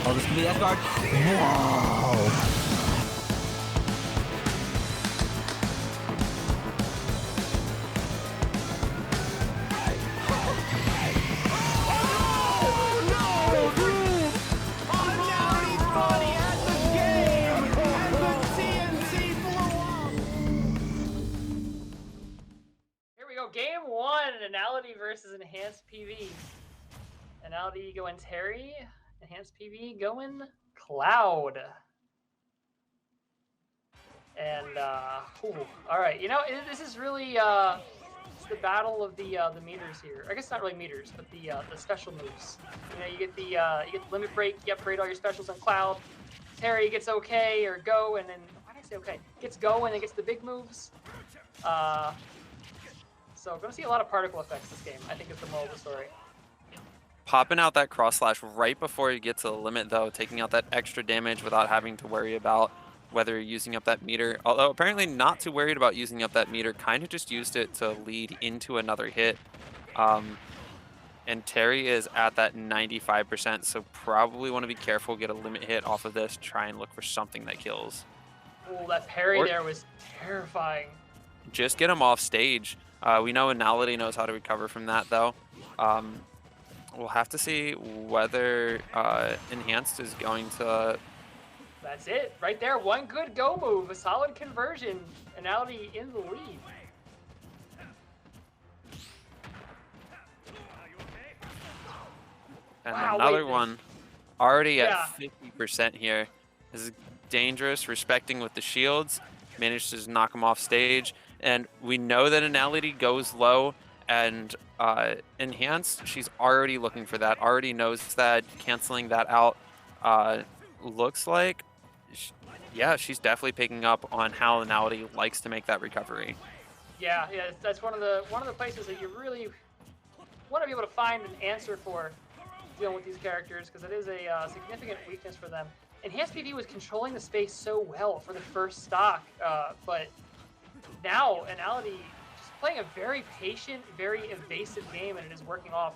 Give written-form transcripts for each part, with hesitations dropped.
Oh, this could be the S guard. Whoa. Game one, Anality versus EnhancedPV. Anality going Terry, EnhancedPV going Cloud. And all right, you know, this is really it's the battle of the meters here. I guess not really meters, but the special moves. You know, you get the limit break, you upgrade all your specials on Cloud. Terry gets okay or go, and then why did I say okay? Gets go and then gets the big moves. So we're going to see a lot of particle effects this game, I think is the moral of the story. Popping out that cross slash right before you get to the limit, though, taking out that extra damage without having to worry about whether you're using up that meter. Although apparently not too worried about using up that meter, kind of just used it to lead into another hit. And Terry is at that 95%, so probably want to be careful, get a limit hit off of this, try and look for something that kills. Oh, that parry there was terrifying. Just get him off stage. We know Anality knows how to recover from that, though. We'll have to see whether Enhanced is going to... That's it. Right there. One good go move. A solid conversion. Anality in the lead. And wow, another one already at 50% here. This is dangerous, respecting with the shields. Managed to just knock him off stage. And we know that Anality goes low, and Enhanced, she's already looking for that, already knows that, canceling that out. Looks like, yeah, she's definitely picking up on how Anality likes to make that recovery. Yeah, that's one of the places that you really want to be able to find an answer for dealing with these characters, because it is a significant weakness for them. EnhancedPV was controlling the space so well for the first stock, but now Anality just playing a very patient, very evasive game, and it is working off.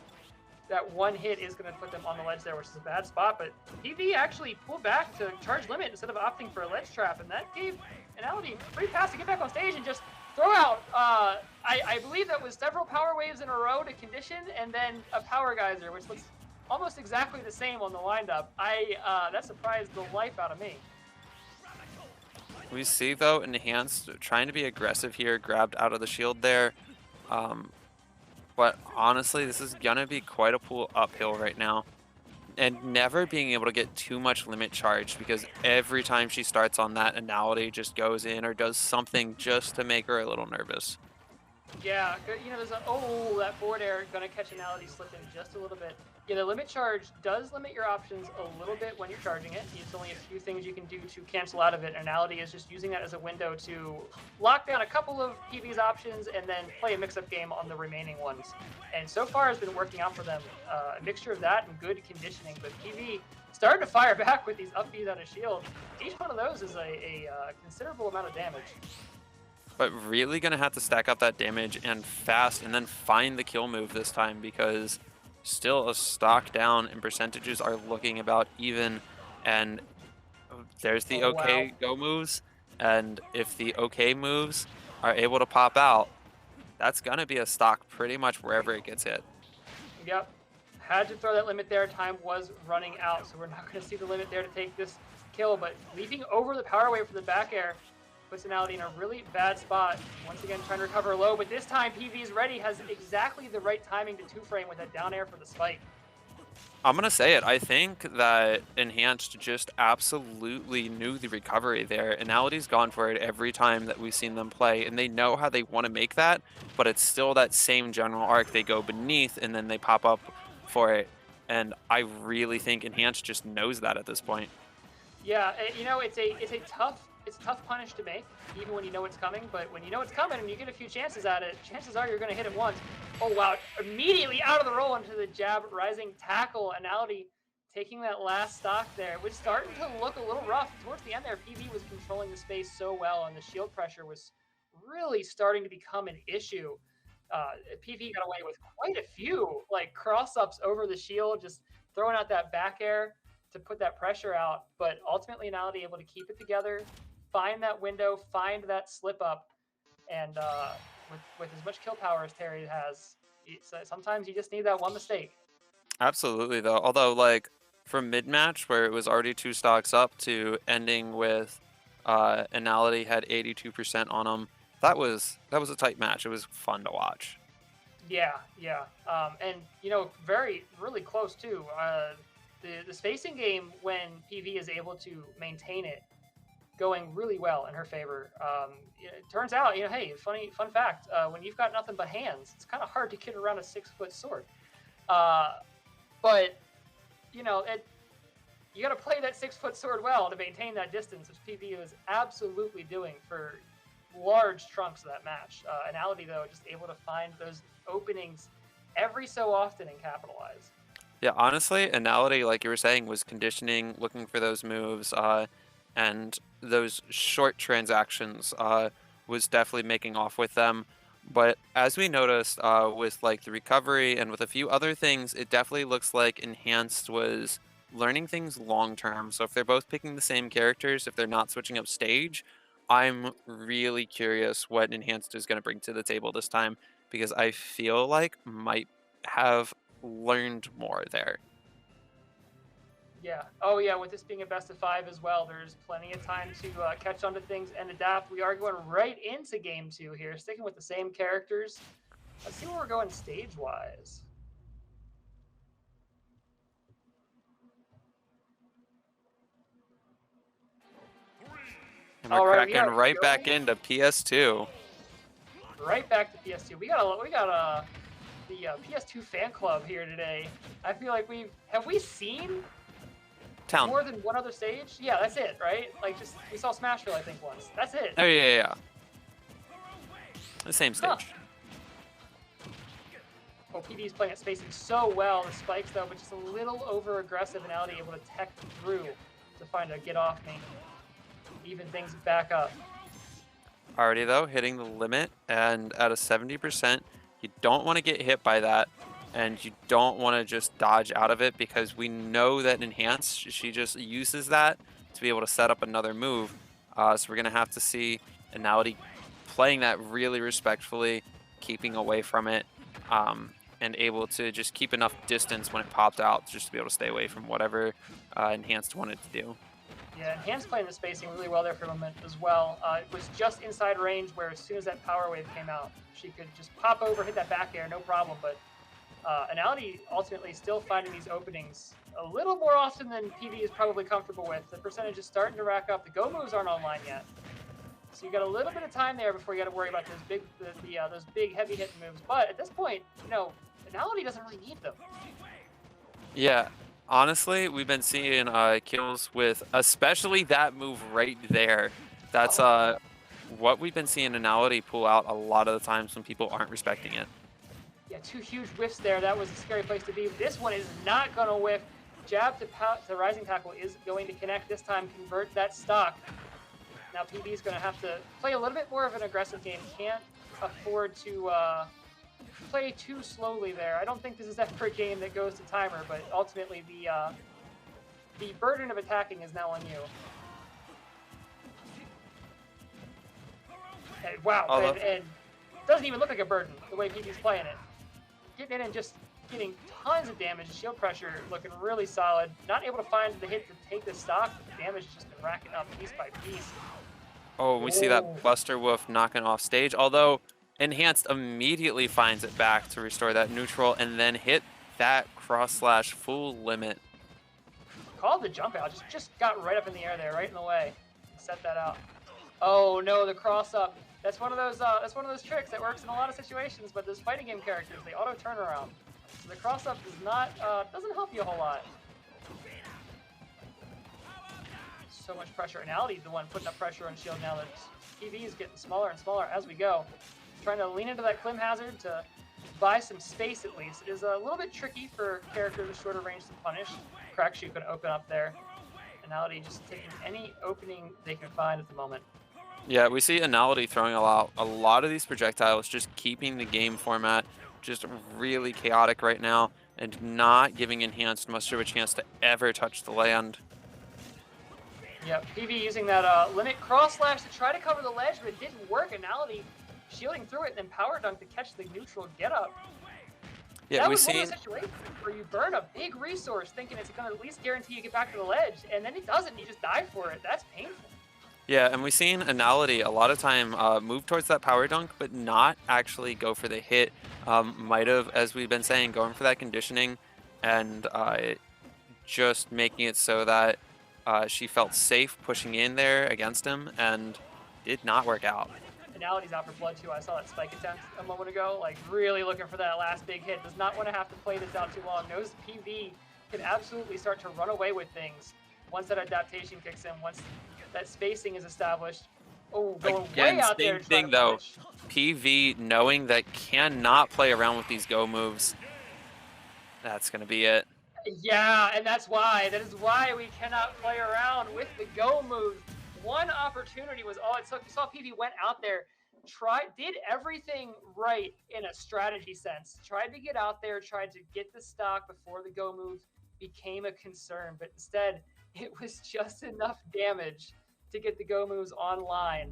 That one hit is going to put them on the ledge there, which is a bad spot, but PV actually pulled back to charge limit instead of opting for a ledge trap, and that gave Anality a free pass to get back on stage and just throw out, I believe that was several power waves in a row to condition, and then a power geyser, which looks almost exactly the same on the windup. That surprised the life out of me. We see, though, Enhanced trying to be aggressive here, grabbed out of the shield there. But honestly, this is going to be quite a pull uphill right now. And never being able to get too much limit charge, because every time she starts on that, Anality just goes in or does something just to make her a little nervous. Yeah, you know, there's that forward air going to catch Anality slipping just a little bit. Yeah, the limit charge does limit your options a little bit when you're charging it. It's only a few things you can do to cancel out of it. Anality is just using that as a window to lock down a couple of PV's options and then play a mix-up game on the remaining ones. And so far has been working out for them. A mixture of that and good conditioning. But PV starting to fire back with these up Bs out of shield. Each one of those is a considerable amount of damage. But really going to have to stack up that damage and fast, and then find the kill move this time, because still a stock down and percentages are looking about even. And there's the go moves, and if the okay moves are able to pop out, that's going to be a stock pretty much wherever it gets hit. Yep. Had to throw that limit there. Time was running out, so we're not going to see the limit there to take this kill. But leaping over the power wave for the back air puts Anality in a really bad spot. Once again, trying to recover low, but this time PV is ready, has exactly the right timing to two-frame with that down air for the spike. I'm going to say it. I think that Enhanced just absolutely knew the recovery there. Anality's gone for it every time that we've seen them play, and they know how they want to make that, but it's still that same general arc. They go beneath, and then they pop up for it. And I really think Enhanced just knows that at this point. Yeah, you know, it's a tough punish to make, even when you know it's coming, but when you know it's coming and you get a few chances at it, chances are you're going to hit it once. Oh, wow. Immediately out of the roll into the jab rising tackle. Anality taking that last stock there. It was starting to look a little rough. Towards the end there, PV was controlling the space so well, and the shield pressure was really starting to become an issue. PV got away with quite a few, like, cross-ups over the shield, just throwing out that back air to put that pressure out, but ultimately Anality able to keep it together, find that window, find that slip up, and with as much kill power as Terry has, sometimes you just need that one mistake. Absolutely, though. Although, like, from mid-match, where it was already 2 stocks up, to ending with Anality had 82% on him, that was a tight match. It was fun to watch. Yeah, yeah. And, really close, too. The spacing game, when PV is able to maintain it, going really well in her favor. It turns out, hey, fun fact, when you've got nothing but hands, it's kind of hard to get around a 6-foot sword. But, you got to play that 6-foot sword well to maintain that distance, which PV was absolutely doing for large chunks of that match. Anality, though, just able to find those openings every so often and capitalize. Yeah, honestly, Anality, like you were saying, was conditioning, looking for those moves, and those short transactions was definitely making off with them. But as we noticed with like the recovery and with a few other things, it definitely looks like Enhanced was learning things long term. So if they're both picking the same characters, if they're not switching up stage, I'm really curious what Enhanced is going to bring to the table this time, because I feel like might have learned more there. Yeah. Oh, yeah. With this being a best of 5 as well, there's plenty of time to catch on to things and adapt. We are going right into game 2 here, sticking with the same characters. Let's see where we're going stage-wise. And we're cracking right back into PS2. Right back to PS2. We got the PS2 fan club here today. I feel like have we seen Town. more than one other stage? Yeah, that's it, right? Like, just we saw Smashville, I think, once. That's it. Oh yeah. The same stage. Huh. Oh, PV's playing at spacing so well. The spikes, though, but just a little over aggressive, and Anality able to tech through to find a get off me. Even things back up. Already though, hitting the limit, and at a 70%, you don't want to get hit by that, and you don't want to just dodge out of it, because we know that Enhanced, she just uses that to be able to set up another move. So we're going to have to see Anality playing that really respectfully, keeping away from it, and able to just keep enough distance when it popped out just to be able to stay away from whatever Enhanced wanted to do. Yeah, Enhanced playing the spacing really well there for a moment as well. It was just inside range where as soon as that power wave came out, she could just pop over, hit that back air, no problem. But Anality ultimately still finding these openings a little more often than PV is probably comfortable with. The percentage is starting to rack up. The go moves aren't online yet. So you got a little bit of time there before you got to worry about those big heavy hitting moves. But at this point, Anality doesn't really need them. Yeah. Honestly, we've been seeing kills with especially that move right there. That's what we've been seeing Anality pull out a lot of the times when people aren't respecting it. Yeah, 2 huge whiffs there. That was a scary place to be. This one is not going to whiff. Jab to rising tackle is going to connect this time, convert that stock. Now PB is going to have to play a little bit more of an aggressive game. Can't afford to play too slowly there. I don't think this is ever a game that goes to timer, but ultimately the burden of attacking is now on you. And, wow, and it doesn't even look like a burden the way PB's playing it. Getting in and just getting tons of damage. Shield pressure looking really solid. Not able to find the hit to take the stock, but the damage has just been racking up piece by piece. Oh, we see that Buster Wolf knocking off stage, although Enhanced immediately finds it back to restore that neutral and then hit that cross/slash full limit. Called the jump out, just got right up in the air there, right in the way. Set that out. Oh no, the cross up. That's one of those tricks that works in a lot of situations, but those fighting game characters, they auto turnaround. So the cross up doesn't help you a whole lot. So much pressure. Anality the one putting up pressure on shield now that PV is getting smaller and smaller as we go. Trying to lean into that Clim Hazard to buy some space at least. It is a little bit tricky for characters with shorter range to punish. Crack shoot can open up there. Anality just taking any opening they can find at the moment. Yeah, we see Anality throwing a lot of these projectiles, just keeping the game format just really chaotic right now. and not giving Enhanced much of a chance to ever touch the land. Yep, PV using that limit cross slash to try to cover the ledge, but it didn't work. Anality shielding through it, and then power dunk to catch the neutral get up. Yeah, that we've was one seen. of those situations where you burn a big resource thinking it's going to at least guarantee you get back to the ledge, and then it doesn't. You just die for it. That's painful. Yeah, and we've seen Anality a lot of time move towards that power dunk, but not actually go for the hit. Might have, as we've been saying, going for that conditioning and just making it so that she felt safe pushing in there against him, and did not work out. Anality's out for blood too. I saw that spike attempt a moment ago. Like really looking for that last big hit. Does not want to have to play this out too long. Knows PV can absolutely start to run away with things once that adaptation kicks in. Once that spacing is established. Oh, going Again, way out there. same thing though. PV knowing that cannot play around with these go moves. That's gonna be it. Yeah, and that's why. That is why we cannot play around with the go moves. One opportunity was all it took. You saw PV went out there, did everything right in a strategy sense. Tried to get out there, tried to get the stock before the go move became a concern, but instead it was just enough damage to get the go moves online.